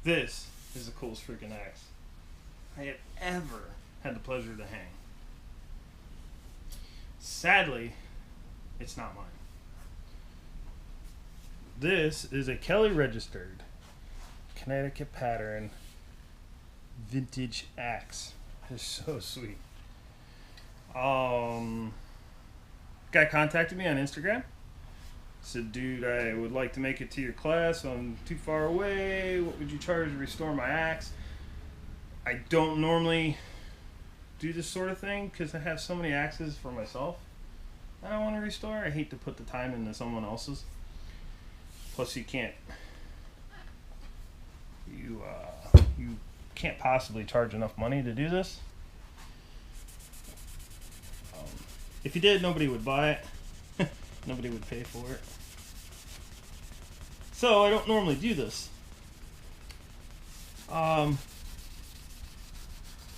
This is the coolest freaking axe I have ever had the pleasure to hang. Sadly, it's not mine. This is a Kelly registered Connecticut pattern vintage axe. It's so sweet. Guy contacted me on Instagram. Said, dude, I would like to make it to your class. I'm too far away. What would you charge to restore my axe? I don't normally do this sort of thing because I have so many axes for myself I don't want to restore. I hate to put the time into someone else's. Plus, you can't possibly charge enough money to do this. If you did, nobody would buy it. Nobody would pay for it. So I don't normally do this. But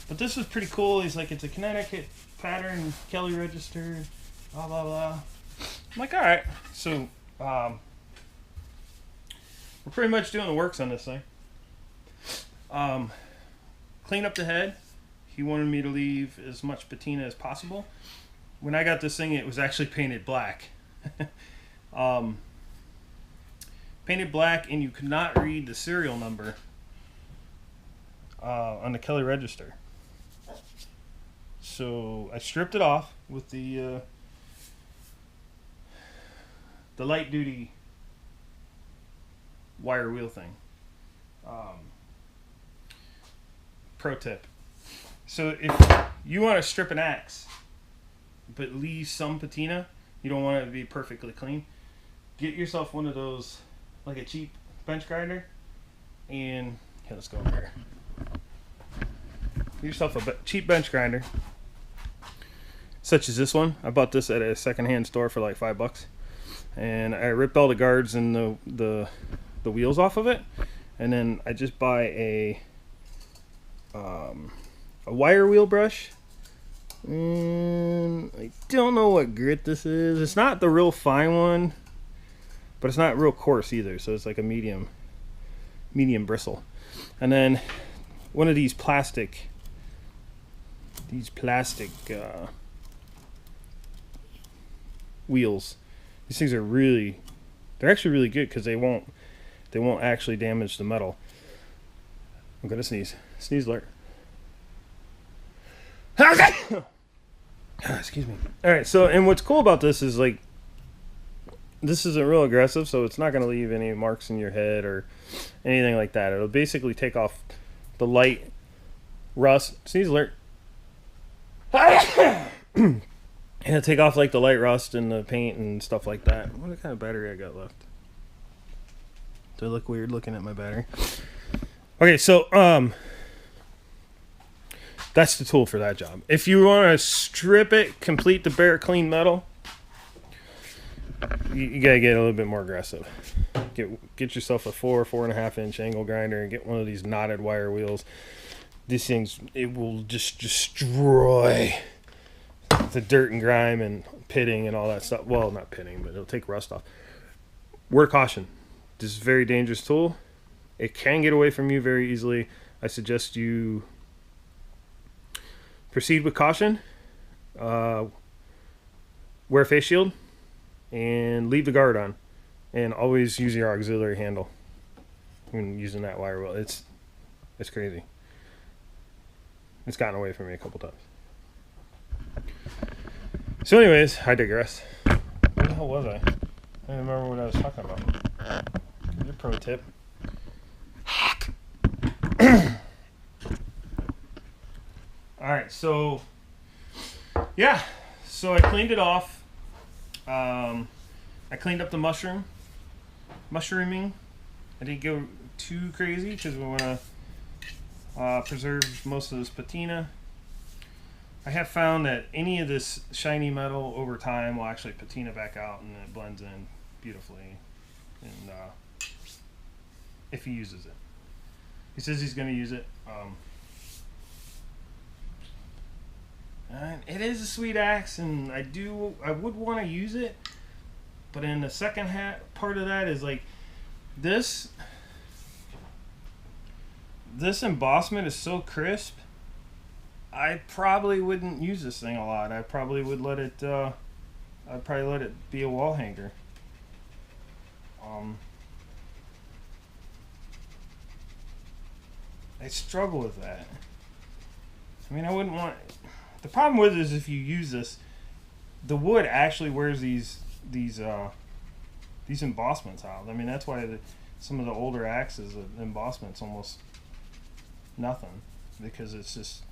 this was pretty cool. He's like, it's a Connecticut pattern, Kelly registered, blah, blah, blah. I'm like, all right. So we're pretty much doing the works on this thing. Clean up the head. He wanted me to leave as much patina as possible. When I got this thing, it was actually painted black. Painted black, and you could not read the serial number on the Kelly register. So I stripped it off with the light duty wire wheel thing. Pro tip. So if you want to strip an axe but leave some patina, you don't want it to be perfectly clean, get yourself one of those, like a cheap bench grinder, and here, let's go over here. Get yourself a cheap bench grinder, such as this one. I bought this at a secondhand store for like $5, and I ripped all the guards and the wheels off of it, and then I just buy a wire wheel brush. And I don't know what grit this is. It's not the real fine one, but it's not real coarse either. So it's like a medium bristle. And then one of these plastic wheels. These things are they're actually really good because they won't actually damage the metal. I'm gonna sneeze. Sneeze alert. Excuse me. Alright, so, and what's cool about this is, like, this isn't real aggressive, so it's not going to leave any marks in your head or anything like that. It'll basically take off the light rust. Sneeze alert. And it'll take off, like, the light rust and the paint and stuff like that. What kind of battery I got left? Do I look weird looking at my battery? Okay, so, that's the tool for that job. If you want to strip it, complete the bare clean metal, you gotta get a little bit more aggressive. Get yourself a 4.5 inch angle grinder and get one of these knotted wire wheels. These things, it will just destroy the dirt and grime and pitting and all that stuff. Well, not pitting, but it'll take rust off. Word of caution: this is a very dangerous tool. It can get away from you very easily. I suggest you proceed with caution, wear a face shield, and leave the guard on. And always use your auxiliary handle when using that wire wheel. It's crazy. It's gotten away from me a couple times. So anyways, I digress. Where the hell was I? I don't remember what I was talking about. Here's a pro tip. Hack! Alright, so yeah, so I cleaned it off. I cleaned up the mushrooming. I didn't go too crazy because we want to preserve most of this patina. I have found that any of this shiny metal over time will actually patina back out, and it blends in beautifully. And if he uses it, he says he's going to use it. It is a sweet axe, and I would want to use it, but in the second part of that is like this. this embossment is so crisp, I probably wouldn't use this thing a lot. I probably would let it, I'd probably let it be a wall hanger. I struggle with that. I mean, I wouldn't want... The problem with it is if you use this, the wood actually wears these embossments out. I mean, that's why some of the older axes, the embossment's almost nothing, because it's just,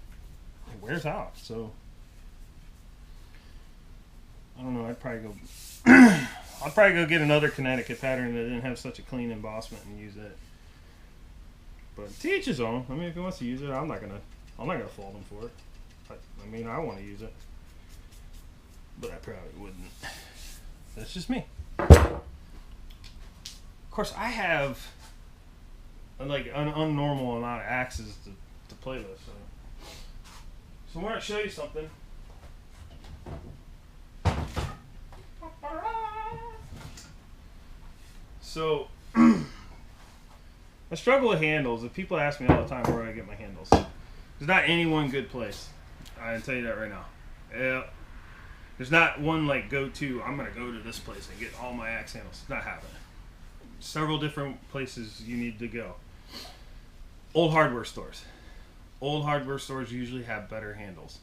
it wears out. So I don't know. I'd probably go. I'd probably go get another Connecticut pattern that didn't have such a clean embossment and use it. But to each his own. I mean, if he wants to use it, I'm not gonna fault him for it. I mean, I want to use it, but I probably wouldn't. That's just me. Of course, I have like an unnormal amount of axes to play with. So I want to show you something. So I struggle with handles. If people ask me all the time where I get my handles, there's not any one good place. I can tell you that right now. Yeah. There's not one like go-to, I'm going to go to this place and get all my axe handles. It's not happening. Several different places you need to go. Old hardware stores. Old hardware stores usually have better handles.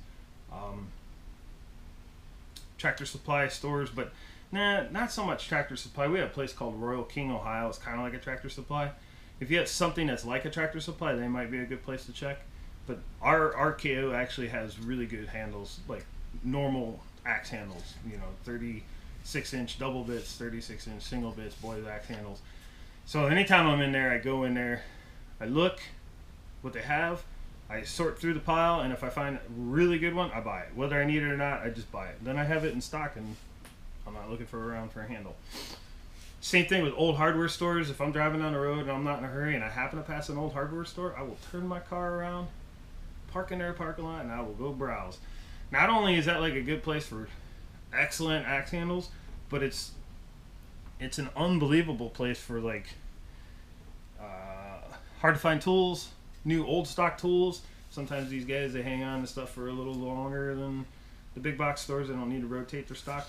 Tractor Supply stores, but nah, not so much Tractor Supply. We have a place called Royal King, Ohio. It's kind of like a Tractor Supply. If you have something that's like a Tractor Supply, they might be a good place to check. But our RKO actually has really good handles, like normal axe handles. You know, 36-inch double bits, 36-inch single bits, boys axe handles. So anytime I'm in there, I go in there, I look what they have, I sort through the pile, and if I find a really good one, I buy it. Whether I need it or not, I just buy it. Then I have it in stock, and I'm not looking around for a handle. Same thing with old hardware stores. If I'm driving down the road and I'm not in a hurry and I happen to pass an old hardware store, I will turn my car around, park in their parking lot, and I will go browse. Not only is that like a good place for excellent axe handles, but it's an unbelievable place for like hard to find tools, new old stock tools. Sometimes these guys, they hang on to stuff for a little longer than the big box stores. They don't need to rotate their stock.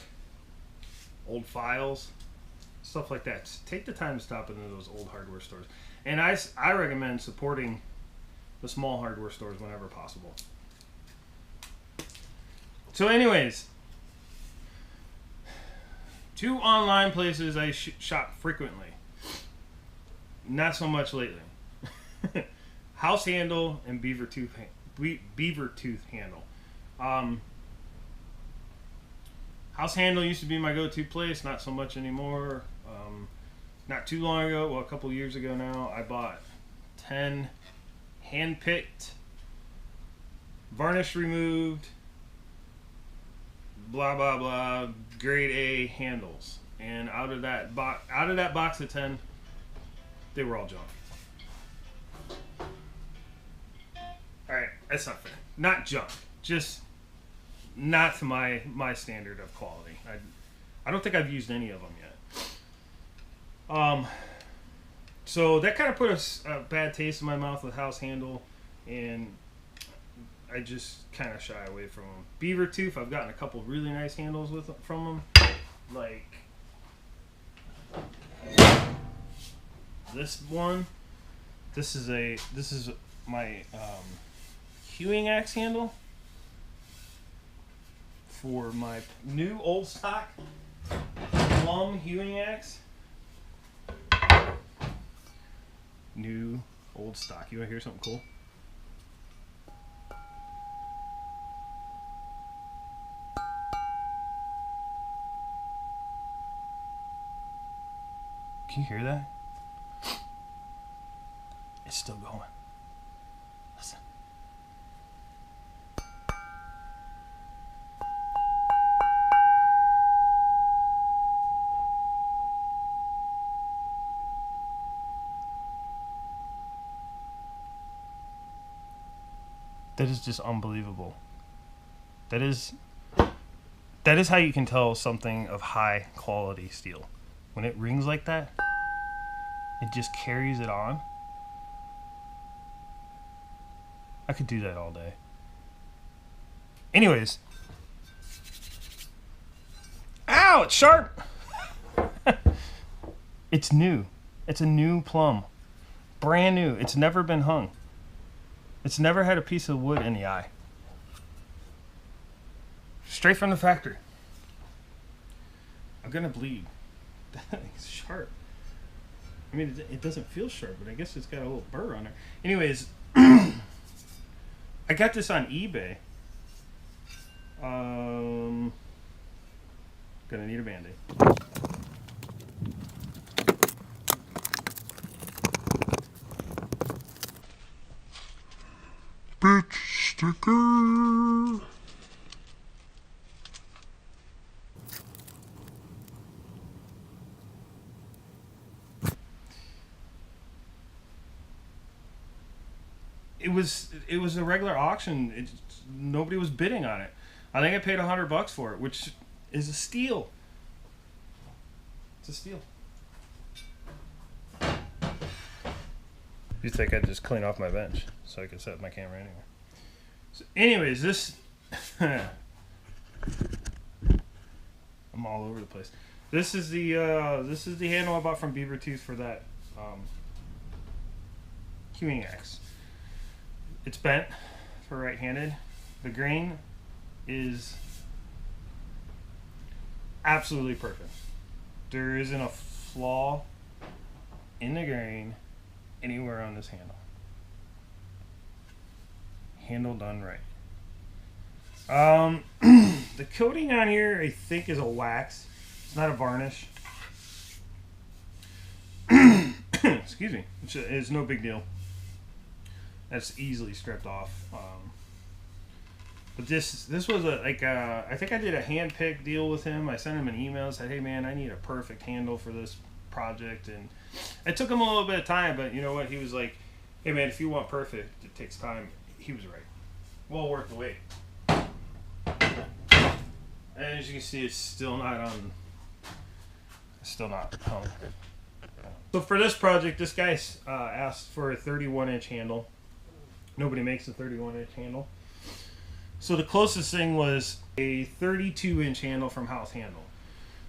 Old files, stuff like that. Just take the time to stop into those old hardware stores. And I recommend supporting the small hardware stores whenever possible. So anyways, two online places I shop frequently. Not so much lately. House Handle and Beaver Tooth Handle. House Handle used to be my go-to place, not so much anymore. Not too long ago, well, a couple years ago now, I bought 10 hand-picked, varnish removed, blah blah blah, grade A handles. And out of that box of 10, they were all junk. Alright, that's not fair. Not junk. Just not to my standard of quality. I don't think I've used any of them yet. So that kind of put a bad taste in my mouth with House Handle, and I just kind of shy away from them. Beaver Tooth, I've gotten a couple really nice handles from them. Like this one. This is my Hewing axe handle for my new old stock Plum Hewing axe. New old stock. You want to hear something cool? Can you hear that? It's still going. Listen. That is just unbelievable. That is how you can tell something of high quality steel. When it rings like that, it just carries it on. I could do that all day. Anyways. Ow, it's sharp. It's new. It's a new plumb. Brand new. It's never been hung. It's never had a piece of wood in the eye. Straight from the factory. I'm gonna bleed. It's sharp. I mean, it doesn't feel sharp, but I guess it's got a little burr on it. Anyways, I got this on eBay. Gonna need a Band-Aid. Bitch sticker. It was a regular auction. Nobody was bidding on it. I think I paid $100 for it, which is a steal. It's a steal. You think I'd just clean off my bench so I could set my camera anywhere. So anyways, this I'm all over the place. This is the handle I bought from Beaver Tooth for that hewing axe. It's bent for right-handed. The grain is absolutely perfect. There isn't a flaw in the grain anywhere on this handle. Handle done right. The coating on here I think is a wax. It's not a varnish. Excuse me. It's no big deal. That's easily stripped off. But this was I think I did a hand pick deal with him. I sent him an email, said, hey man, I need a perfect handle for this project, and it took him a little bit of time, but you know what, he was like, hey man, if you want perfect, it takes time. He was right. Well worth the wait. And as you can see, it's still not hung. So for this project, this guy asked for a 31-inch handle. Nobody makes a 31-inch handle. So the closest thing was a 32-inch handle from House Handle.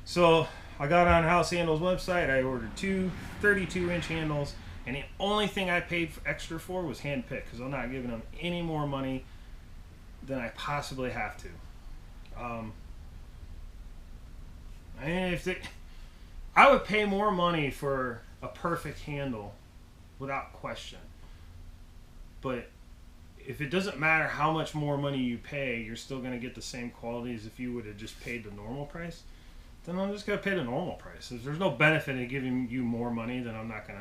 So I got on House Handle's website, I ordered two 32-inch handles, and the only thing I paid extra for was hand pick, because I'm not giving them any more money than I possibly have to. And I would pay more money for a perfect handle without question. But if it doesn't matter how much more money you pay, you're still going to get the same quality as if you would have just paid the normal price. Then I'm just going to pay the normal price. If there's no benefit in giving you more money, then I'm not going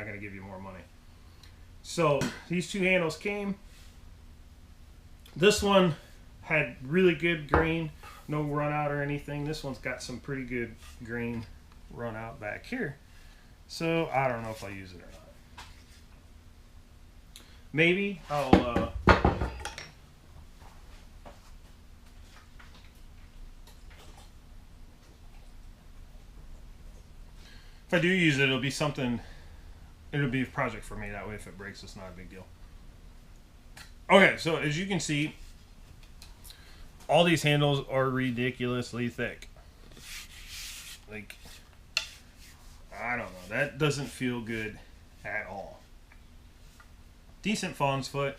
to give you more money. So these two handles came. This one had really good grain, no run out or anything. This one's got some pretty good grain run out back here. So I don't know if I'll use it or not. Maybe I'll if I do use it, it'll be a project for me. That way if it breaks, it's not a big deal. Okay, so as you can see, all these handles are ridiculously thick. Like, I don't know. That doesn't feel good at all. Decent fawn's foot.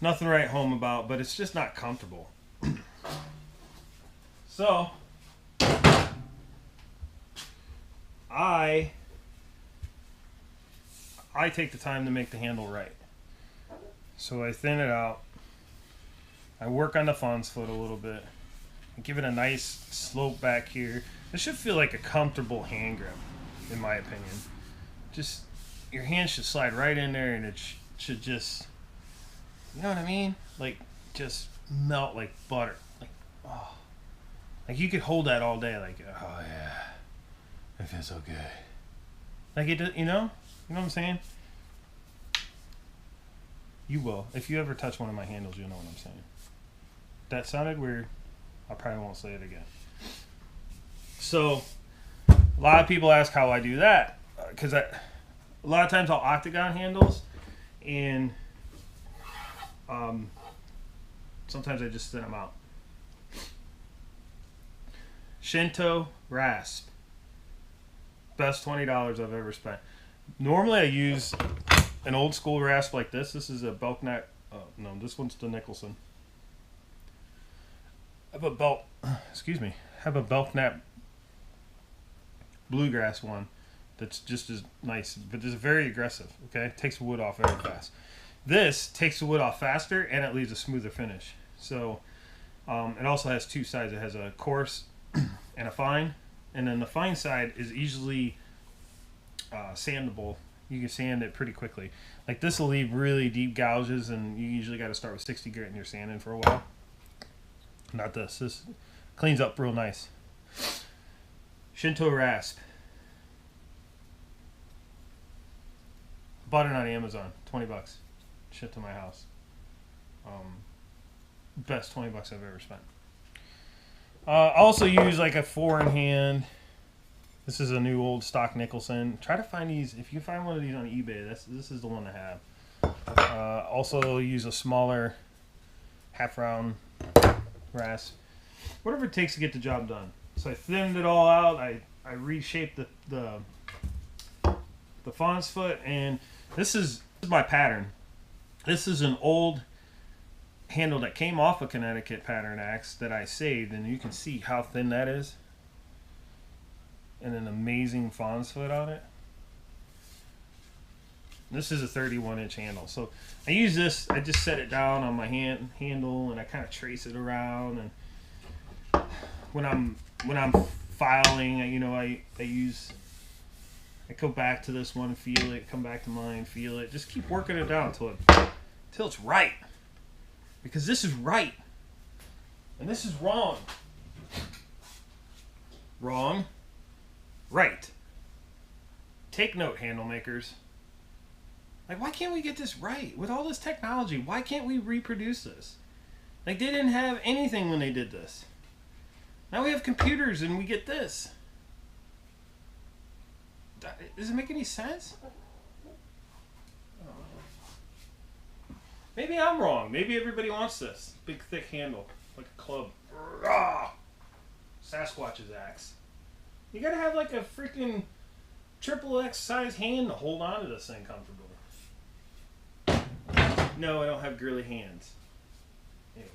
Nothing to write home about, but it's just not comfortable. So, I take the time to make the handle right. So I thin it out. I work on the fawn's foot a little bit. I give it a nice slope back here. It should feel like a comfortable hand grip, in my opinion. Just, your hand should slide right in there and it should just, you know what I mean? Like, just melt like butter. Like, oh. Like you could hold that all day, like, oh yeah, it feels so good. Like it, you know what I'm saying? You will. If you ever touch one of my handles, you'll know what I'm saying. That sounded weird. I probably won't say it again. So, a lot of people ask how I do that. Because a lot of times I'll octagon handles, and Sometimes I just thin them out. Shinto rasp. Best $20 I've ever spent. Normally I use an old school rasp like this. This is a Belknap. Oh, no, this one's the Nicholson. I have a Belknap bluegrass one that's just as nice, but it's very aggressive. Okay, takes the wood off very fast. This takes the wood off faster and it leaves a smoother finish. So it also has two sides. It has a coarse and a fine, and then the fine side is easily sandable. You can sand it pretty quickly. Like this will leave really deep gouges, and you usually got to start with 60 grit and you're sanding for a while. Not this. This cleans up real nice. Shinto rasp. Bought it on Amazon. $20. Shipped to my house. Best $20 I've ever spent. Also use like a 4-in-hand. This is a new old stock Nicholson. Try to find these. If you find one of these on eBay, this is the one to have. Also use a smaller half-round rasp. Whatever it takes to get the job done. So I thinned it all out. I reshaped the fawn's foot, and this is my pattern. This is an old handle that came off a Connecticut pattern axe that I saved, and you can see how thin that is. And an amazing fawn's foot on it. This is a 31-inch handle. So I use this, I just set it down on my handle, and I kind of trace it around. And when I'm filing, you know, I go back to this one, feel it, come back to mine, feel it. Just keep working it down until it's right. Because this is right. And this is wrong. Wrong. Right. Take note, handle makers. Like, why can't we get this right? With all this technology, why can't we reproduce this? Like, they didn't have anything when they did this. Now we have computers and we get this. Does it make any sense? Maybe I'm wrong. Maybe everybody wants this. Big, thick handle. Like a club. Rah! Sasquatch's axe. You gotta have like a freaking XXX size hand to hold on to this thing comfortably. No, I don't have girly hands. Anyways.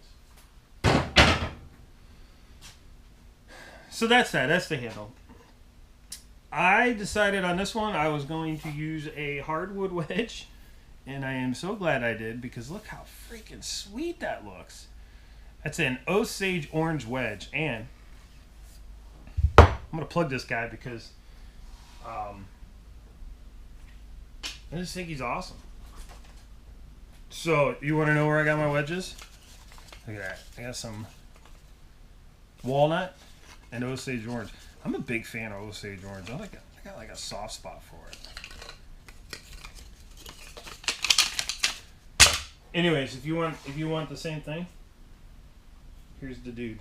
So that's that. That's the handle. I decided on this one I was going to use a hardwood wedge. And I am so glad I did, because look how freaking sweet that looks. That's an Osage orange wedge. And I'm going to plug this guy because I just think he's awesome. So, you want to know where I got my wedges? Look at that. I got some walnut and Osage orange. I'm a big fan of Osage orange. I got like a soft spot for it. Anyways, if you want the same thing, here's the dude.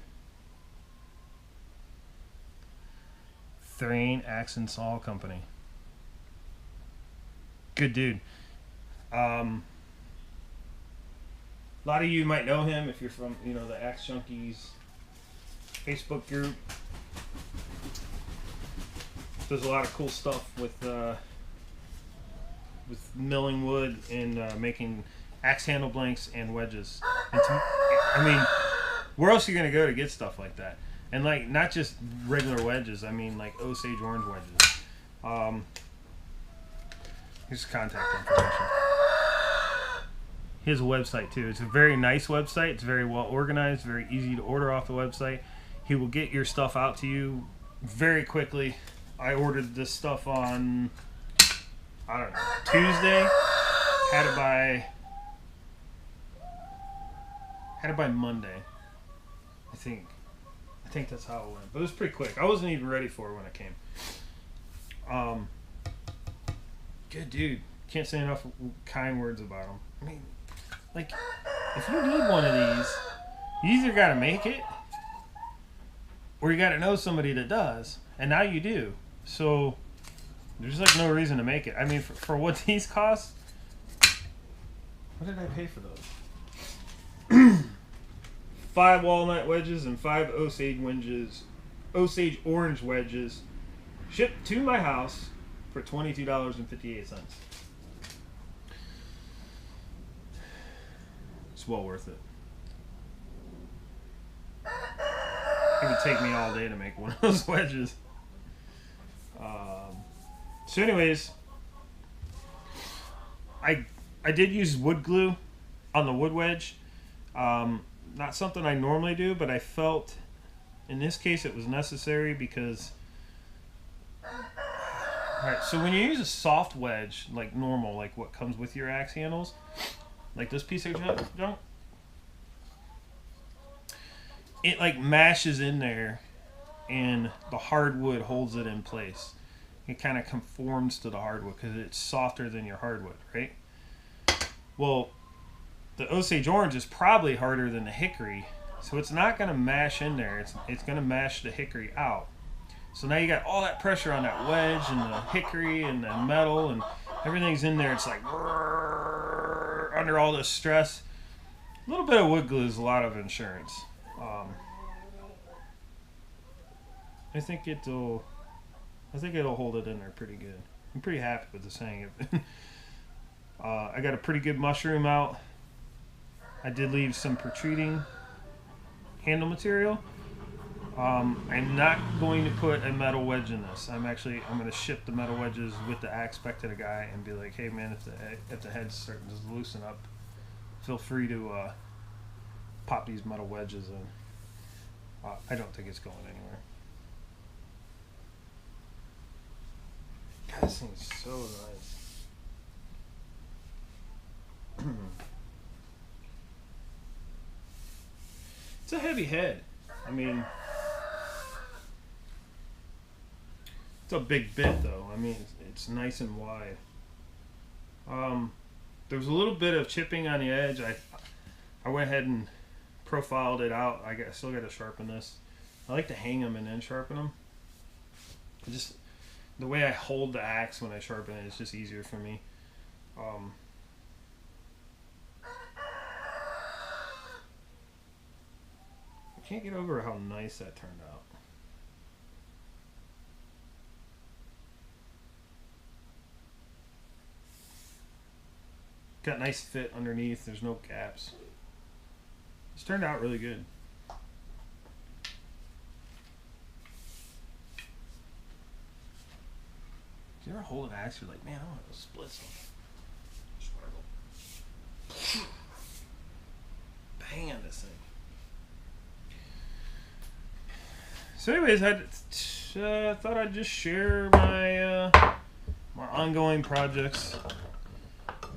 Thrain Axe and Saw Company. Good dude. A lot of you might know him if you're from, you know, the Axe Junkies Facebook group. Does a lot of cool stuff with milling wood and making axe handle blanks and wedges. And I mean, where else are you going to go to get stuff like that? And like, not just regular wedges, I mean like Osage orange wedges. Here's contact information. He has a website too. It's a very nice website. It's very well organized, very easy to order off the website. He will get your stuff out to you very quickly. I ordered this stuff on, I don't know, Tuesday. Had it by Monday. I think that's how it went. But it was pretty quick. I wasn't even ready for it when it came. Good dude. Can't say enough kind words about him. I mean, like, if you need one of these, you either got to make it, or you got to know somebody that does. And now you do. So, there's like no reason to make it. I mean, for what these cost, what did I pay for those? 5 walnut wedges and 5 Osage orange wedges shipped to my house for $22.58. It's well worth it. It would take me all day to make one of those wedges. So anyways, I did use wood glue on the wood wedge. Not something I normally do, but I felt in this case it was necessary because... Alright, so when you use a soft wedge, like normal, like what comes with your axe handles, like this piece of junk, it like mashes in there and the hardwood holds it in place. It kind of conforms to the hardwood because it's softer than your hardwood, right? Well, the Osage orange is probably harder than the hickory, so it's not going to mash in there. It's going to mash the hickory out. So now you got all that pressure on that wedge and the hickory and the metal and everything's in there. It's like under all this stress. A little bit of wood glue is a lot of insurance. I think it'll hold it in there pretty good. I'm pretty happy with this hang. I got a pretty good mushroom out. I did leave some protruding handle material. I'm not going to put a metal wedge in this. I'm going to ship the metal wedges with the axe back to the guy and be like, hey man, if the head's starting to loosen up, feel free to pop these metal wedges in. I don't think it's going anywhere. God, this thing's so nice. It's a heavy head. I mean, it's a big bit though. I mean, it's nice and wide. There was a little bit of chipping on the edge. I went ahead and profiled it out. I still got to sharpen this. I like to hang them and then sharpen them. Just the way I hold the axe when I sharpen it is just easier for me. I can't get over how nice that turned out. Got nice fit underneath. There's no gaps. It's turned out really good. Do you ever hold an axe? You're like, man, I want to split something. Bang on this thing. So anyways, I thought I'd just share my my ongoing projects.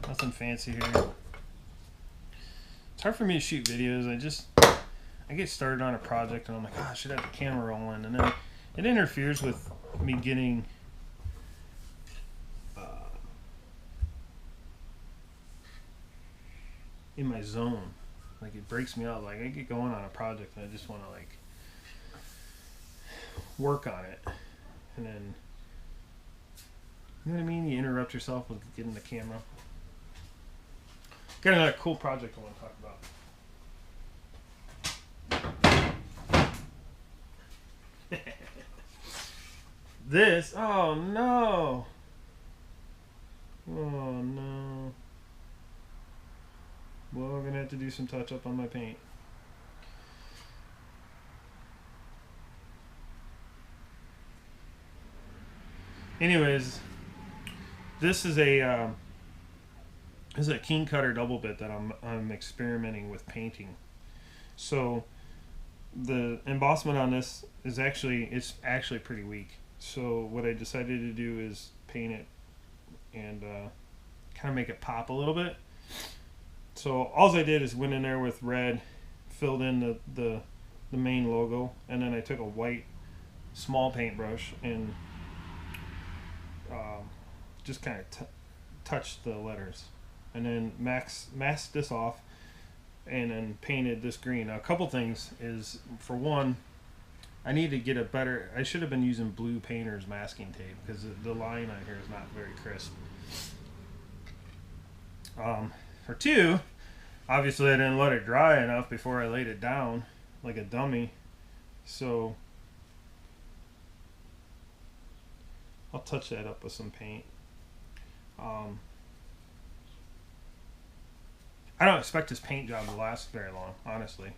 Nothing fancy here. It's hard for me to shoot videos. I get started on a project and I'm like, oh, I should have the camera rolling, and then it interferes with me getting in my zone. Like it breaks me out. Like I get going on a project and I just want to like work on it, and then you know what I mean. You interrupt yourself with getting the camera. Got another cool project I want to talk about. This. Oh no. Oh no. Well, we're gonna have to do some touch up on my paint. Anyways, this is a King Cutter double bit that I'm experimenting with painting. So the embossment on this is actually pretty weak. So what I decided to do is paint it and kind of make it pop a little bit. So all I did is went in there with red, filled in the main logo, and then I took a white small paintbrush and just kind of touched the letters, and then masked this off, and then painted this green. Now, a couple things is, for one, I need to get a better. I should have been using blue painter's masking tape because the line on here is not very crisp. For two, Obviously, I didn't let it dry enough before I laid it down like a dummy. So I'll touch that up with some paint. I don't expect this paint job to last very long, honestly.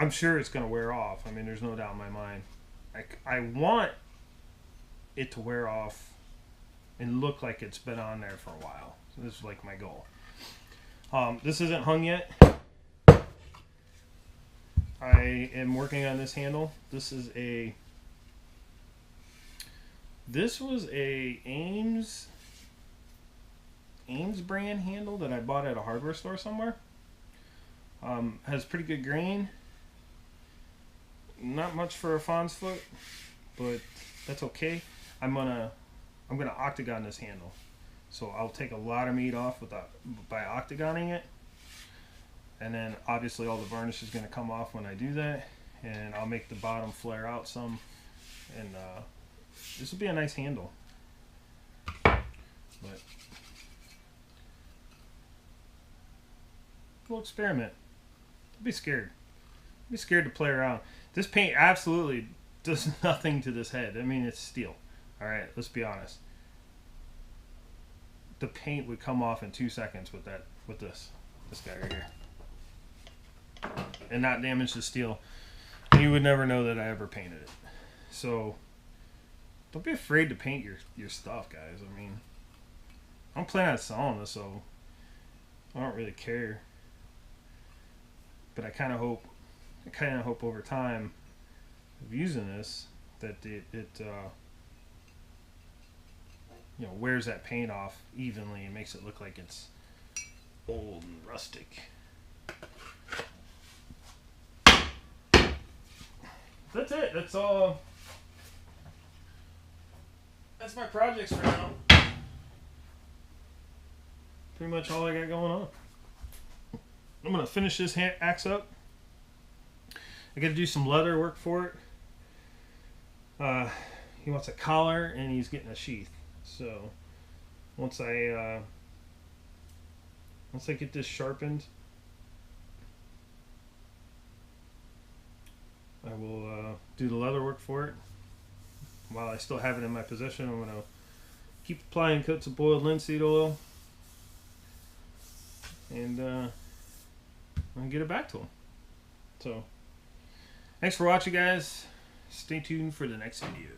I'm sure it's going to wear off. I mean, there's no doubt in my mind. I want it to wear off and look like it's been on there for a while. So this is like my goal. This isn't hung yet. I am working on this handle. This was a Ames brand handle that I bought at a hardware store somewhere. Has pretty good grain. Not much for a fawn's foot, but that's okay. I'm gonna octagon this handle, so I'll take a lot of meat off by octagoning it, and then obviously all the varnish is gonna come off when I do that, and I'll make the bottom flare out some, and this will be a nice handle. But we'll experiment. Don't be scared. Be scared to play around. This paint absolutely does nothing to this head. I mean, it's steel. All right, let's be honest. The paint would come off in 2 seconds with this guy right here, and not damage the steel. And you would never know that I ever painted it. So don't be afraid to paint your stuff, guys. I mean, I'm planning on selling this, so I don't really care. But I kind of hope over time of using this that it wears that paint off evenly and makes it look like it's old and rustic. That's it. That's all. That's my projects for now. Pretty much all I got going on. I'm gonna finish this axe up. I got to do some leather work for it. He wants a collar and he's getting a sheath. So once I get this sharpened, I will do the leather work for it. While I still have it in my possession, I'm gonna keep applying coats of boiled linseed oil, and I'm gonna get it back to him. So thanks for watching, guys. Stay tuned for the next video.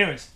Anyways,